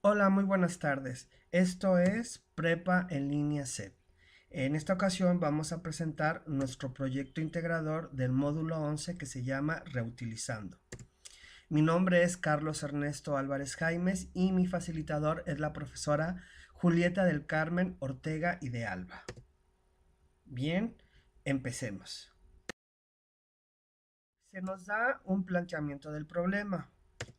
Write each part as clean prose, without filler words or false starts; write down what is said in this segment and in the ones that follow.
Hola, muy buenas tardes. Esto es Prepa en línea CEP. En esta ocasión vamos a presentar nuestro proyecto integrador del módulo 11 que se llama Reutilizando. Mi nombre es Carlos Ernesto Álvarez Jaimes y mi facilitador es la profesora Julieta del Carmen Ortega y de Alba. Bien, empecemos. Se nos da un planteamiento del problema,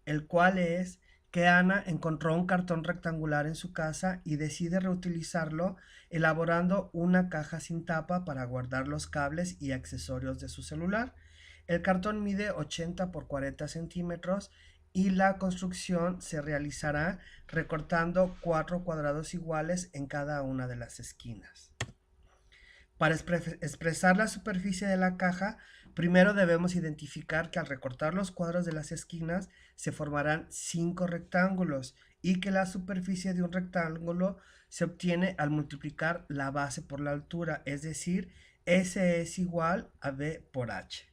el cual es que Ana encontró un cartón rectangular en su casa y decide reutilizarlo elaborando una caja sin tapa para guardar los cables y accesorios de su celular. El cartón mide 80 por 40 centímetros y la construcción se realizará recortando 4 cuadrados iguales en cada una de las esquinas. Para expresar la superficie de la caja, primero debemos identificar que al recortar los cuadros de las esquinas se formarán 5 rectángulos y que la superficie de un rectángulo se obtiene al multiplicar la base por la altura, es decir, S es igual a B por H.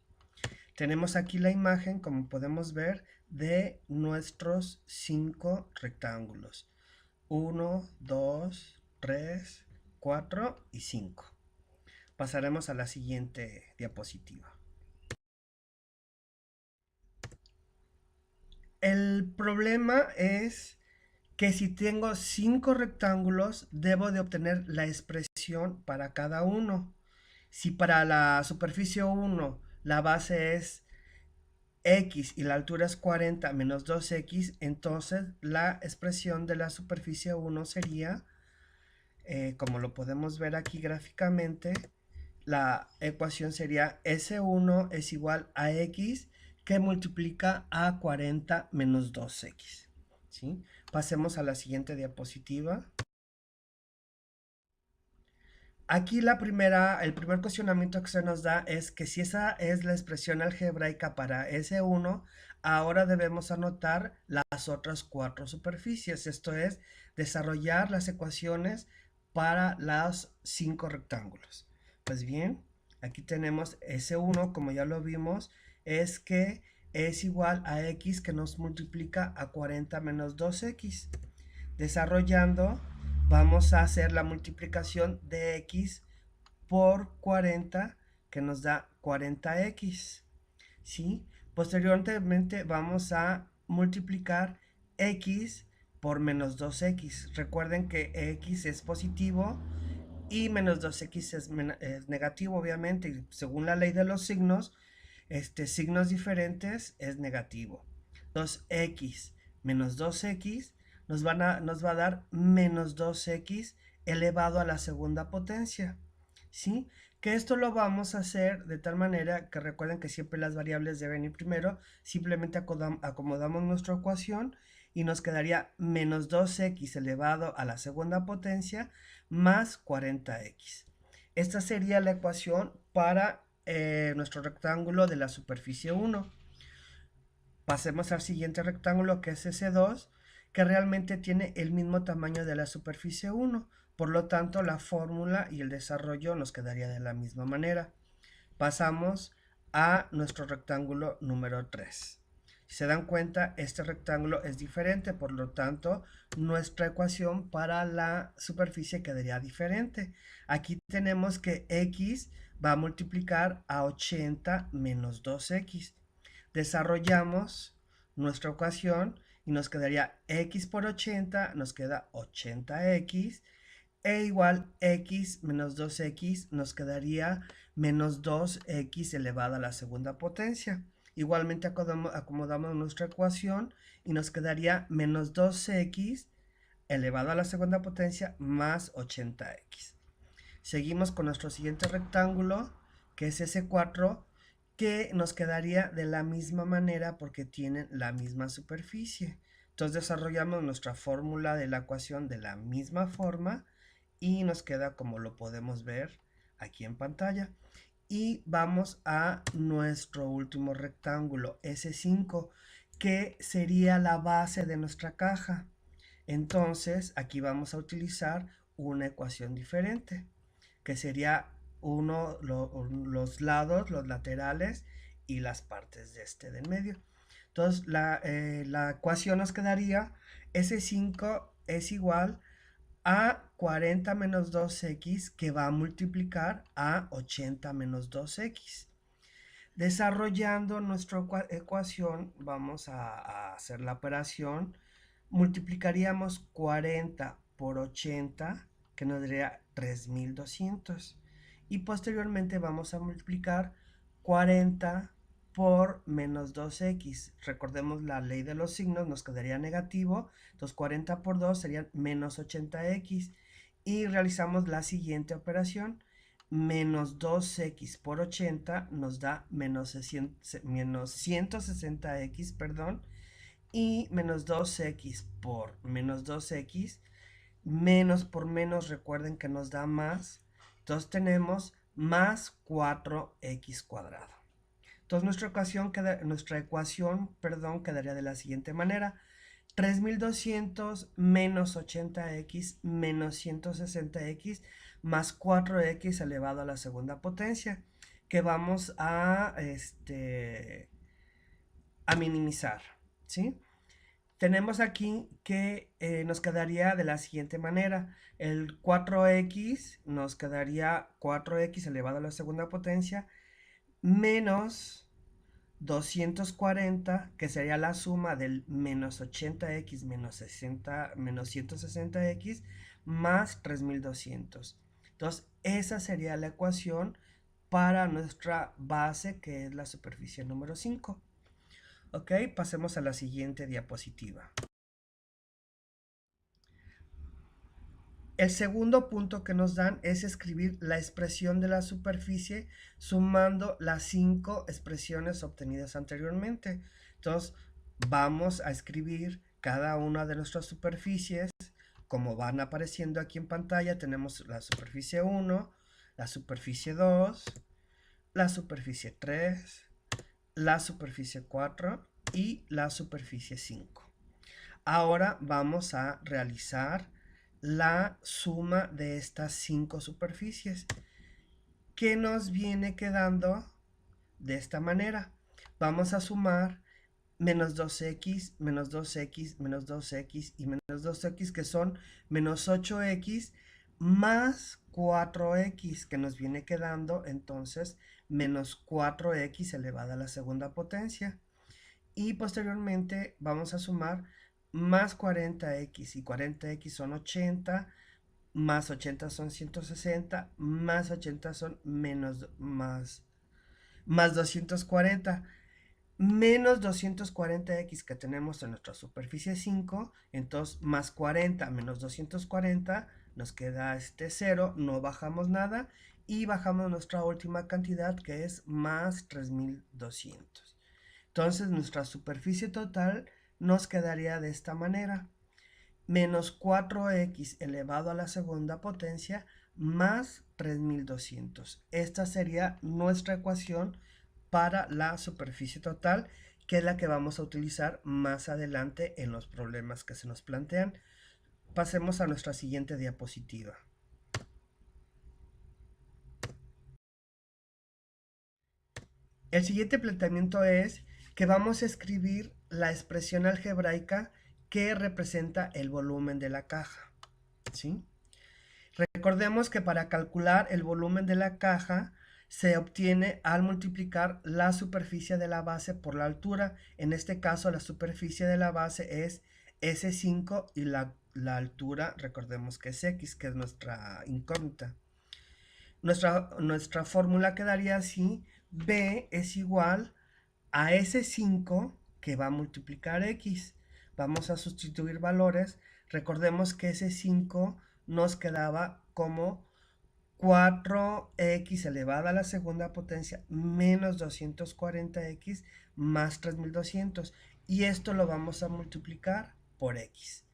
Tenemos aquí la imagen, como podemos ver, de nuestros 5 rectángulos. 1, 2, 3, 4 y 5. Pasaremos a la siguiente diapositiva. El problema es que si tengo 5 rectángulos, debo de obtener la expresión para cada uno. Si para la superficie 1 la base es x y la altura es 40 menos 2x, entonces la expresión de la superficie 1 sería, como lo podemos ver aquí gráficamente, la ecuación sería S1 es igual a X que multiplica a 40 menos 2X. ¿Sí? Pasemos a la siguiente diapositiva. Aquí el primer cuestionamiento que se nos da es que si esa es la expresión algebraica para S1, ahora debemos anotar las otras 4 superficies, esto es, desarrollar las ecuaciones para los 5 rectángulos. Pues bien, aquí tenemos S1, como ya lo vimos, es que es igual a X que nos multiplica a 40 menos 2X. Desarrollando, vamos a hacer la multiplicación de X por 40, que nos da 40X. ¿Sí? Posteriormente vamos a multiplicar X por menos 2X. Recuerden que X es positivo y menos 2X es negativo, obviamente. Y según la ley de los signos, signos diferentes es negativo. 2X menos 2X nos va a dar menos 2X elevado a la segunda potencia. ¿Sí? Que esto lo vamos a hacer de tal manera que recuerden que siempre las variables deben ir primero, simplemente acomodamos nuestra ecuación y nos quedaría menos 2x elevado a la segunda potencia más 40x. Esta sería la ecuación para nuestro rectángulo de la superficie 1. Pasemos al siguiente rectángulo que es S2, que realmente tiene el mismo tamaño de la superficie 1. Por lo tanto, la fórmula y el desarrollo nos quedaría de la misma manera. Pasamos a nuestro rectángulo número 3. Si se dan cuenta, este rectángulo es diferente, por lo tanto, nuestra ecuación para la superficie quedaría diferente. Aquí tenemos que x va a multiplicar a 80 menos 2x. Desarrollamos nuestra ecuación y nos quedaría x por 80, nos queda 80x, e igual x menos 2x nos quedaría menos 2x elevado a la segunda potencia. Igualmente acomodamos nuestra ecuación y nos quedaría menos 2x elevado a la segunda potencia más 80x. Seguimos con nuestro siguiente rectángulo, que es S4, que nos quedaría de la misma manera porque tienen la misma superficie. Entonces desarrollamos nuestra fórmula de la ecuación de la misma forma y nos queda como lo podemos ver aquí en pantalla. Y vamos a nuestro último rectángulo, S5, que sería la base de nuestra caja. Entonces aquí vamos a utilizar una ecuación diferente, que sería los lados, los laterales y las partes de del medio. Entonces la ecuación nos quedaría S5 es igual a 40 menos 2x que va a multiplicar a 80 menos 2x. Desarrollando nuestra ecuación, vamos a hacer la operación. Multiplicaríamos 40 por 80, que nos daría 3200. Y posteriormente vamos a multiplicar 40 por menos 2x. Recordemos la ley de los signos, nos quedaría negativo. Entonces 40 por 2 serían menos 80x. Y realizamos la siguiente operación. Menos 2x por 80 nos da menos 160x, perdón. Y menos 2x por menos 2x, menos por menos, recuerden que nos da más. Entonces tenemos más 4x cuadrado. Entonces nuestra ecuación quedaría de la siguiente manera. 3200 menos 80x menos 160x más 4x elevado a la segunda potencia, que vamos a minimizar, ¿sí? Tenemos aquí que nos quedaría de la siguiente manera. El 4x nos quedaría 4x elevado a la segunda potencia menos 240, que sería la suma del menos 80x menos 160x más 3200. Entonces, esa sería la ecuación para nuestra base, que es la superficie número 5. Ok, pasemos a la siguiente diapositiva. El segundo punto que nos dan es escribir la expresión de la superficie sumando las 5 expresiones obtenidas anteriormente. Entonces, vamos a escribir cada una de nuestras superficies como van apareciendo aquí en pantalla. Tenemos la superficie 1, la superficie 2, la superficie 3, la superficie 4 y la superficie 5. Ahora vamos a realizar la suma de estas 5 superficies, que nos viene quedando de esta manera. Vamos a sumar menos 2x, menos 2x, menos 2x y menos 2x, que son menos 8x, más 4x, que nos viene quedando entonces menos 4x elevada a la segunda potencia. Y posteriormente vamos a sumar más 40x, y 40x son 80, más 80 son 160, más 80 son más 240, menos 240x que tenemos en nuestra superficie 5, entonces más 40 menos 240 nos queda 0, no bajamos nada y bajamos nuestra última cantidad, que es más 3200. Entonces nuestra superficie total nos quedaría de esta manera. Menos 4x elevado a la segunda potencia más 3200. Esta sería nuestra ecuación para la superficie total, que es la que vamos a utilizar más adelante en los problemas que se nos plantean. Pasemos a nuestra siguiente diapositiva. El siguiente planteamiento es que vamos a escribir la expresión algebraica que representa el volumen de la caja, ¿sí? Recordemos que para calcular el volumen de la caja se obtiene al multiplicar la superficie de la base por la altura. En este caso, la superficie de la base es S5 y la altura, recordemos que es X, que es nuestra incógnita. Nuestra fórmula quedaría así: B es igual a S5 que va a multiplicar X. Vamos a sustituir valores. Recordemos que S5 nos quedaba como 4x elevada a la segunda potencia menos 240x más 3200. Y esto lo vamos a multiplicar por x.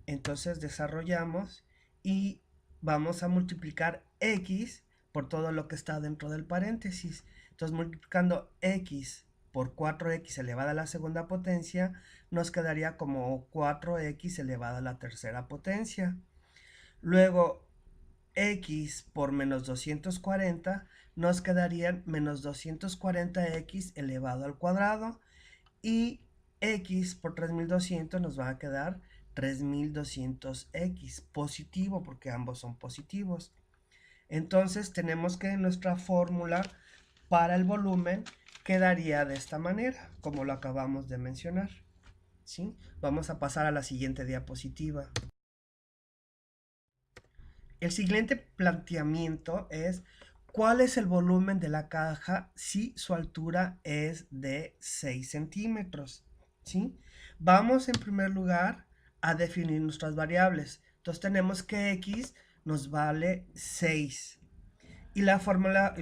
Entonces desarrollamos y vamos a multiplicar x por todo lo que está dentro del paréntesis. Entonces multiplicando x por 4x elevada a la segunda potencia, nos quedaría como 4x elevada a la tercera potencia. Luego x por menos 240 nos quedarían menos 240x elevado al cuadrado. y x por 3200 nos va a quedar 3200x, positivo porque ambos son positivos. Entonces tenemos que nuestra fórmula para el volumen quedaría de esta manera, como lo acabamos de mencionar. ¿Sí? Vamos a pasar a la siguiente diapositiva. El siguiente planteamiento es: ¿cuál es el volumen de la caja si su altura es de 6 centímetros? ¿Sí? Vamos en primer lugar a definir nuestras variables. Entonces tenemos que x nos vale 6. Y la fórmula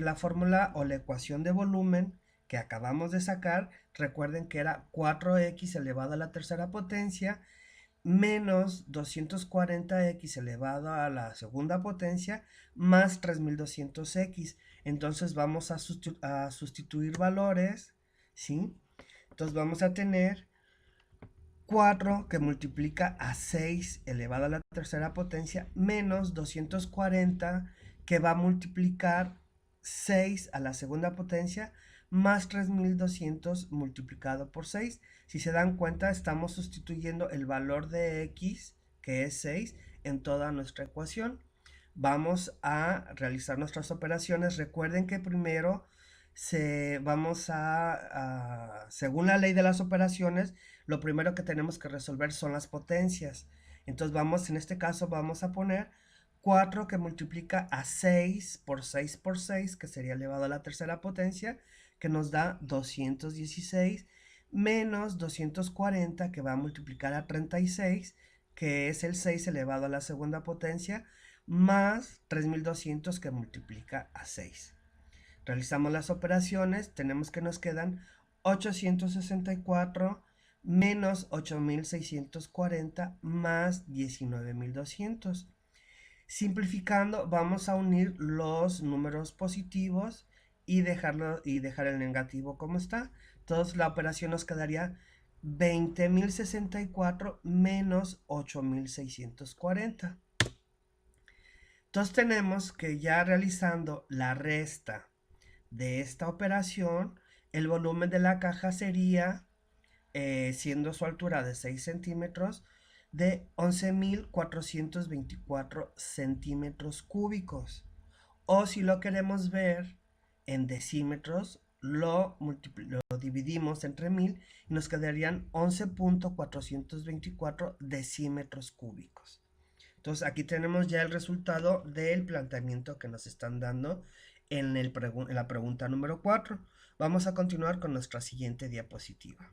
o la ecuación de volumen que acabamos de sacar, recuerden que era 4x elevado a la tercera potencia menos 240x elevado a la segunda potencia más 3200x. Entonces vamos a sustituir valores, ¿sí? Entonces vamos a tener 4 que multiplica a 6 elevado a la tercera potencia menos 240 que va a multiplicar 6 a la segunda potencia más 3200 multiplicado por 6. Si se dan cuenta, estamos sustituyendo el valor de x, que es 6, en toda nuestra ecuación. Vamos a realizar nuestras operaciones. Recuerden que primero según la ley de las operaciones, lo primero que tenemos que resolver son las potencias. Entonces en este caso vamos a poner 4 que multiplica a 6 por 6 por 6, que sería elevado a la tercera potencia, que nos da 216, menos 240 que va a multiplicar a 36, que es el 6 elevado a la segunda potencia, más 3200 que multiplica a 6. Realizamos las operaciones, tenemos que nos quedan 864 menos 8640 más 19200. Simplificando, vamos a unir los números positivos y dejar el negativo como está. Entonces la operación nos quedaría 20.064 menos 8.640. Entonces tenemos que, ya realizando la resta de esta operación, el volumen de la caja sería, siendo su altura de 6 centímetros, de 11.424 centímetros cúbicos. O si lo queremos ver en decímetros, lo dividimos entre 1000 y nos quedarían 11.424 decímetros cúbicos. Entonces aquí tenemos ya el resultado del planteamiento que nos están dando en la pregunta número 4. Vamos a continuar con nuestra siguiente diapositiva.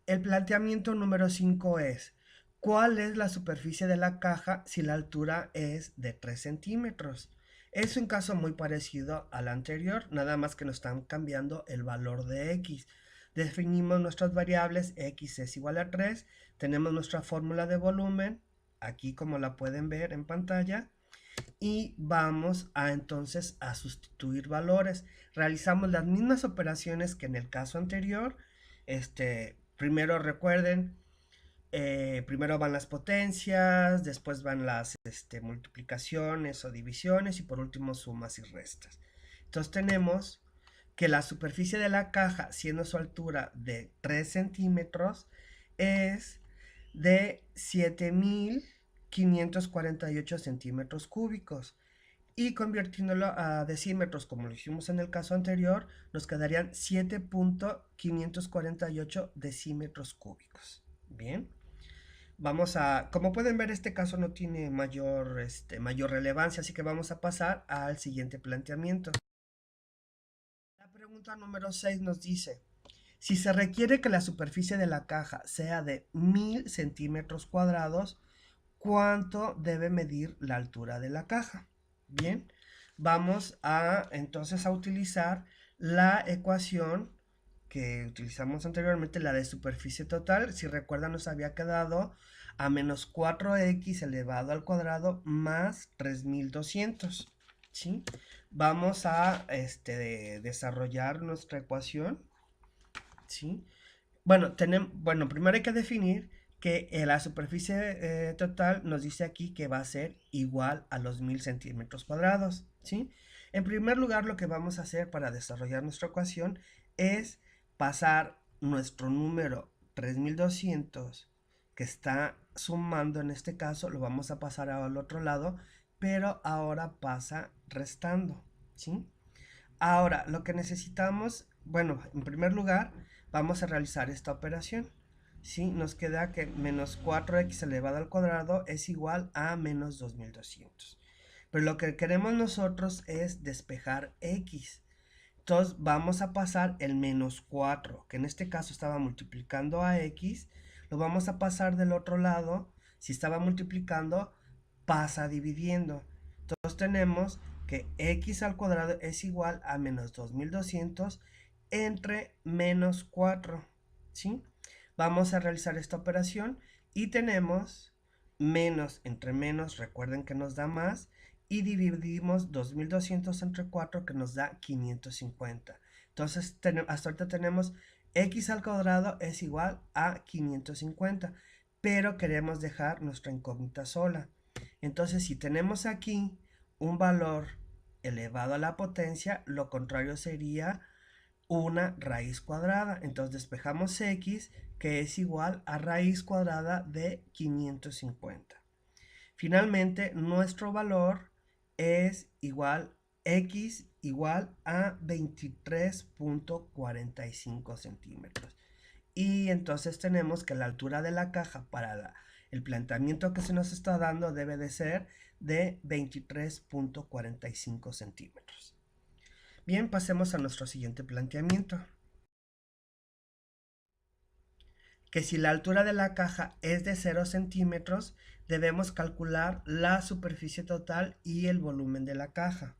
El planteamiento número 5 es: ¿cuál es la superficie de la caja si la altura es de 3 centímetros? Es un caso muy parecido al anterior, nada más que nos están cambiando el valor de x. Definimos nuestras variables, x es igual a 3, tenemos nuestra fórmula de volumen, aquí como la pueden ver en pantalla, y vamos entonces a sustituir valores. Realizamos las mismas operaciones que en el caso anterior. Primero recuerden, primero van las potencias, después van las multiplicaciones o divisiones y por último sumas y restas. Entonces tenemos que la superficie de la caja, siendo su altura de 3 centímetros, es de 7.548 centímetros cúbicos. Y convirtiéndolo a decímetros, como lo hicimos en el caso anterior, nos quedarían 7.548 decímetros cúbicos. Bien, como pueden ver, este caso no tiene mayor relevancia, así que vamos a pasar al siguiente planteamiento. La pregunta número 6 nos dice: si se requiere que la superficie de la caja sea de 1000 centímetros cuadrados, ¿cuánto debe medir la altura de la caja? Bien, vamos entonces a utilizar la ecuación que utilizamos anteriormente, la de superficie total. Si recuerdan, nos había quedado a menos 4x elevado al cuadrado más 3200. ¿Sí? Vamos a desarrollar nuestra ecuación. ¿Sí? Bueno, primero hay que definir que la superficie total nos dice aquí que va a ser igual a los 1000 centímetros cuadrados, ¿sí? En primer lugar, lo que vamos a hacer para desarrollar nuestra ecuación es pasar nuestro número 3200 que está sumando en este caso, lo vamos a pasar al otro lado, pero ahora pasa restando, ¿sí? Ahora, lo que necesitamos, bueno, en primer lugar, vamos a realizar esta operación. ¿Sí? Nos queda que menos 4x elevado al cuadrado es igual a menos 2200. Pero lo que queremos nosotros es despejar x. Entonces vamos a pasar el menos 4, que en este caso estaba multiplicando a x, lo vamos a pasar del otro lado. Si estaba multiplicando, pasa dividiendo. Entonces tenemos que x al cuadrado es igual a menos 2200 entre menos 4, ¿sí? Vamos a realizar esta operación y tenemos menos entre menos, recuerden que nos da más, y dividimos 2200 entre 4 que nos da 550. Entonces hasta ahorita tenemos x al cuadrado es igual a 550, pero queremos dejar nuestra incógnita sola. Entonces si tenemos aquí un valor elevado a la potencia, lo contrario sería una raíz cuadrada. Entonces despejamos x, que es igual a raíz cuadrada de 550. Finalmente, nuestro valor es igual x igual a 23.45 centímetros. Y entonces tenemos que la altura de la caja para el planteamiento que se nos está dando debe de ser de 23.45 centímetros. Bien, pasemos a nuestro siguiente planteamiento. Que si la altura de la caja es de 0 centímetros, debemos calcular la superficie total y el volumen de la caja.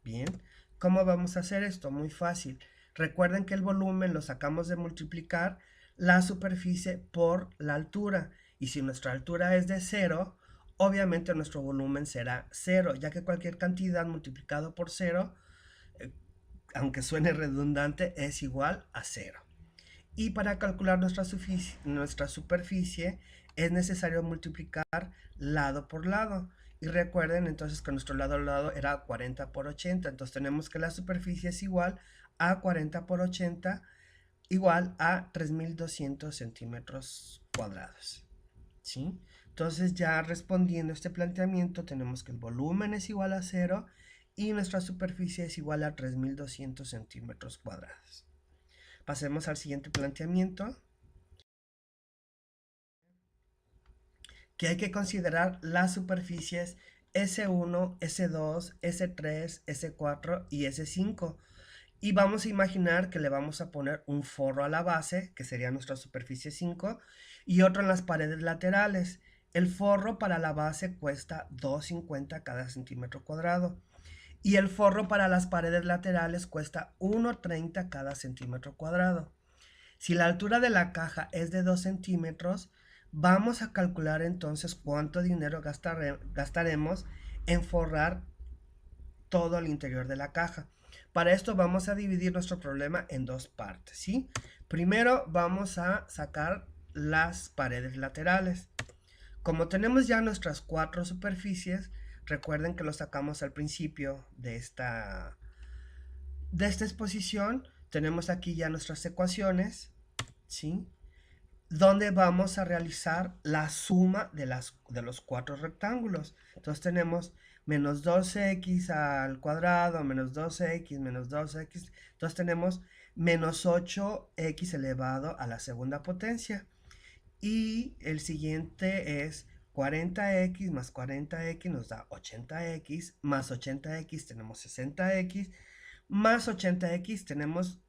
Bien, ¿cómo vamos a hacer esto? Muy fácil. Recuerden que el volumen lo sacamos de multiplicar la superficie por la altura. Y si nuestra altura es de 0, obviamente nuestro volumen será 0, ya que cualquier cantidad multiplicado por 0, aunque suene redundante, es igual a 0. Y para calcular nuestra superficie es necesario multiplicar lado por lado. Y recuerden entonces que nuestro lado al lado era 40 por 80. Entonces tenemos que la superficie es igual a 40 por 80, igual a 3200 centímetros cuadrados. ¿Sí? Entonces ya respondiendo a este planteamiento tenemos que el volumen es igual a 0 y nuestra superficie es igual a 3200 centímetros cuadrados. Pasemos al siguiente planteamiento, que hay que considerar las superficies S1, S2, S3, S4 y S5. Y vamos a imaginar que le vamos a poner un forro a la base, que sería nuestra superficie 5, y otro en las paredes laterales. El forro para la base cuesta 2.50 cada centímetro cuadrado. Y el forro para las paredes laterales cuesta 1.30 cada centímetro cuadrado. Si la altura de la caja es de 2 centímetros, vamos a calcular entonces cuánto dinero gastaremos en forrar todo el interior de la caja. Para esto vamos a dividir nuestro problema en dos partes, ¿sí? Primero vamos a sacar las paredes laterales. Como tenemos ya nuestras 4 superficies, recuerden que lo sacamos al principio de esta exposición. Tenemos aquí ya nuestras ecuaciones, ¿sí? Donde vamos a realizar la suma de los 4 rectángulos. Entonces tenemos menos 12x al cuadrado, menos 12x, menos 12x. Entonces tenemos menos 8x elevado a la segunda potencia. Y el siguiente es 40x más 40x nos da 80x, más 80x tenemos 60x, más 80x tenemos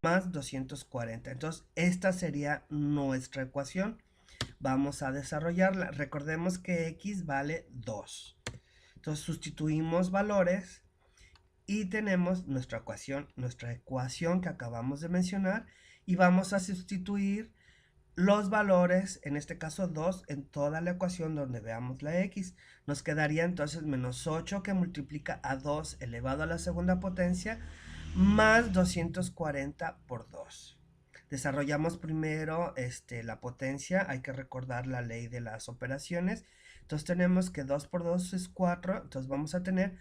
más 240. Entonces, esta sería nuestra ecuación. Vamos a desarrollarla. Recordemos que x vale 2. Entonces, sustituimos valores y tenemos nuestra ecuación que acabamos de mencionar. Y vamos a sustituir los valores, en este caso 2, en toda la ecuación donde veamos la x. Nos quedaría entonces menos 8 que multiplica a 2 elevado a la segunda potencia más 240 por 2. Desarrollamos primero la potencia, hay que recordar la ley de las operaciones. Entonces tenemos que 2 por 2 es 4, entonces vamos a tener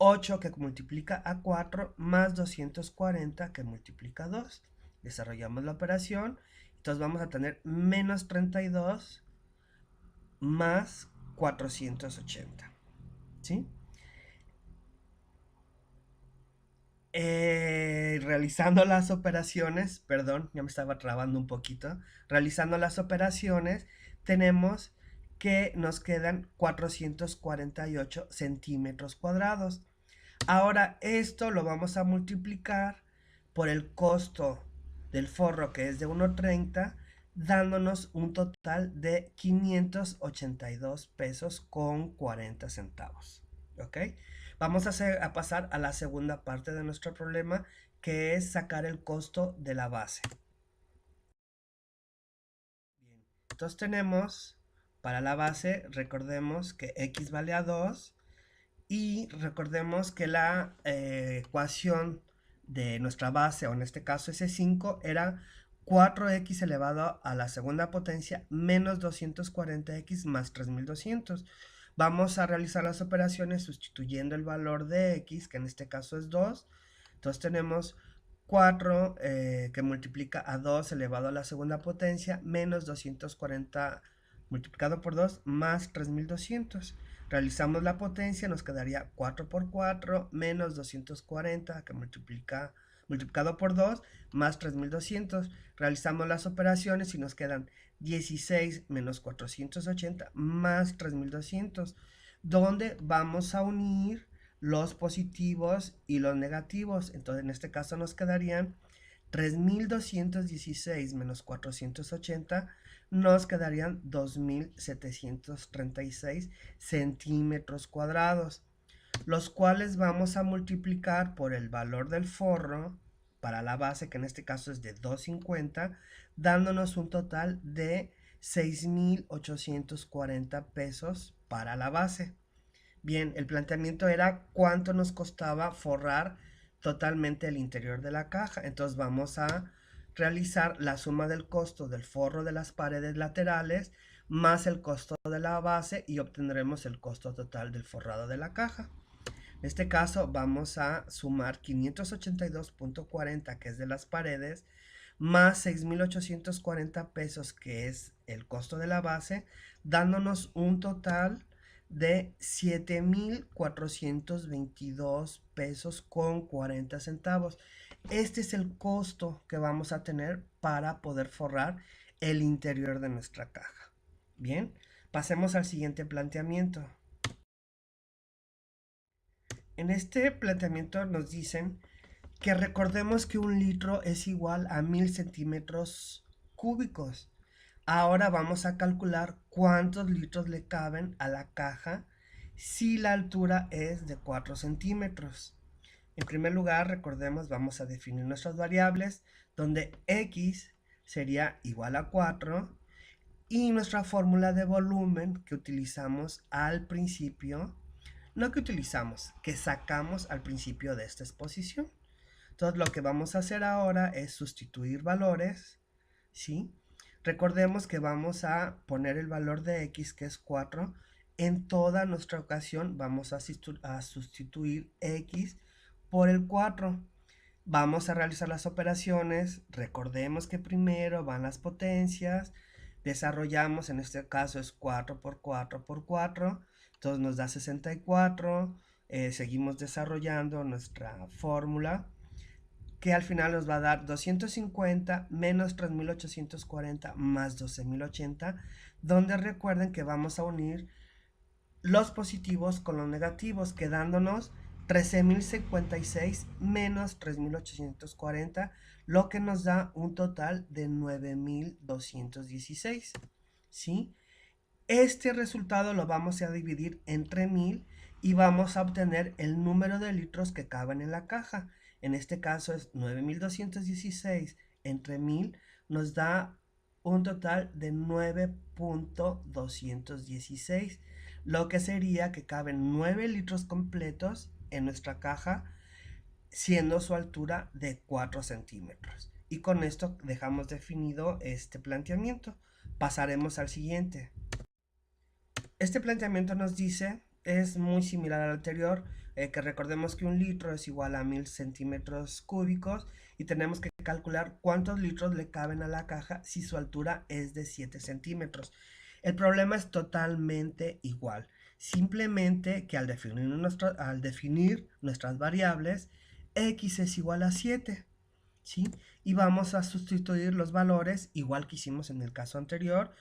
8 que multiplica a 4 más 240 que multiplica a 2. Desarrollamos la operación. Entonces vamos a tener menos 32 más 480. ¿Sí? Realizando las operaciones, perdón, ya me estaba trabando un poquito. Realizando las operaciones, tenemos que nos quedan 448 centímetros cuadrados. Ahora esto lo vamos a multiplicar por el costo del forro, que es de 1.30, dándonos un total de 582 pesos con 40 centavos. ¿Ok? Vamos a pasar a la segunda parte de nuestro problema, que es sacar el costo de la base. Bien, entonces tenemos para la base, recordemos que x vale a 2 y recordemos que la ecuación de nuestra base, o en este caso S5, era 4x elevado a la segunda potencia menos 240x más 3200. Vamos a realizar las operaciones sustituyendo el valor de x, que en este caso es 2. Entonces tenemos 4 que multiplica a 2 elevado a la segunda potencia menos 240 multiplicado por 2 más 3200. Realizamos la potencia, nos quedaría 4 por 4 menos 240 que multiplicado por 2 más 3200. Realizamos las operaciones y nos quedan 16 menos 480 más 3200, donde vamos a unir los positivos y los negativos. Entonces en este caso nos quedarían 3216 menos 480, nos quedarían 2736 centímetros cuadrados, los cuales vamos a multiplicar por el valor del forro para la base, que en este caso es de 250, dándonos un total de 6,840 pesos para la base. Bien, el planteamiento era cuánto nos costaba forrar totalmente el interior de la caja. Entonces vamos a realizar la suma del costo del forro de las paredes laterales más el costo de la base y obtendremos el costo total del forrado de la caja. En este caso vamos a sumar 582.40, que es de las paredes, más 6,840 pesos, que es el costo de la base, dándonos un total de 7,422 pesos con 40 centavos. Este es el costo que vamos a tener para poder forrar el interior de nuestra caja. Bien, pasemos al siguiente planteamiento. En este planteamiento nos dicen que recordemos que un litro es igual a 1000 centímetros cúbicos. Ahora vamos a calcular cuántos litros le caben a la caja si la altura es de 4 centímetros. En primer lugar, recordemos, vamos a definir nuestras variables, donde x sería igual a 4 y nuestra fórmula de volumen que utilizamos al principio, no que utilizamos, que sacamos al principio de esta exposición. Entonces lo que vamos a hacer ahora es sustituir valores, ¿sí? Recordemos que vamos a poner el valor de x, que es 4. En toda nuestra ocasión vamos a sustituir x por el 4. Vamos a realizar las operaciones. Recordemos que primero van las potencias. Desarrollamos, en este caso es 4 por 4 por 4. Entonces nos da 64. Seguimos desarrollando nuestra fórmula, que al final nos va a dar 250 menos 3,840 más 12,080, donde recuerden que vamos a unir los positivos con los negativos, quedándonos 13,056 menos 3,840, lo que nos da un total de 9,216, ¿sí? Este resultado lo vamos a dividir entre 1000 y vamos a obtener el número de litros que caben en la caja. En este caso es 9,216 entre 1000, nos da un total de 9,216, lo que sería que caben 9 litros completos en nuestra caja, siendo su altura de 4 centímetros. Y con esto dejamos definido este planteamiento. Pasaremos al siguiente. Este planteamiento nos dice, es muy similar al anterior, que recordemos que un litro es igual a 1000 centímetros cúbicos y tenemos que calcular cuántos litros le caben a la caja si su altura es de 7 centímetros. El problema es totalmente igual, simplemente que al definir nuestras variables, x es igual a 7. ¿Sí? Y vamos a sustituir los valores igual que hicimos en el caso anterior.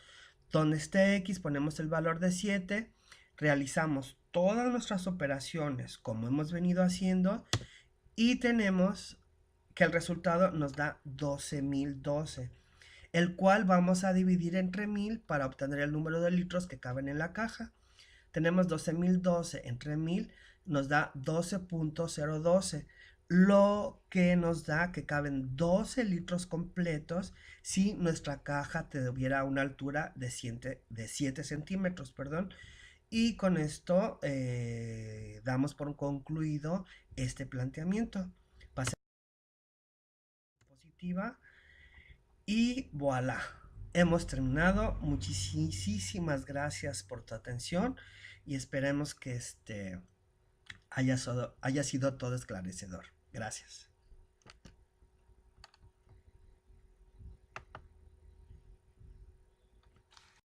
Donde esté x ponemos el valor de 7, realizamos todas nuestras operaciones como hemos venido haciendo y tenemos que el resultado nos da 12.012, el cual vamos a dividir entre 1000 para obtener el número de litros que caben en la caja. Tenemos 12.012 entre 1000, nos da 12.012, lo que nos da que caben 12 litros completos si nuestra caja tuviera una altura de 7 centímetros, perdón. Y con esto damos por concluido este planteamiento. Pasemos a la diapositiva y voilà. Hemos terminado. Muchísimas gracias por tu atención y esperemos que haya sido todo esclarecedor. Gracias.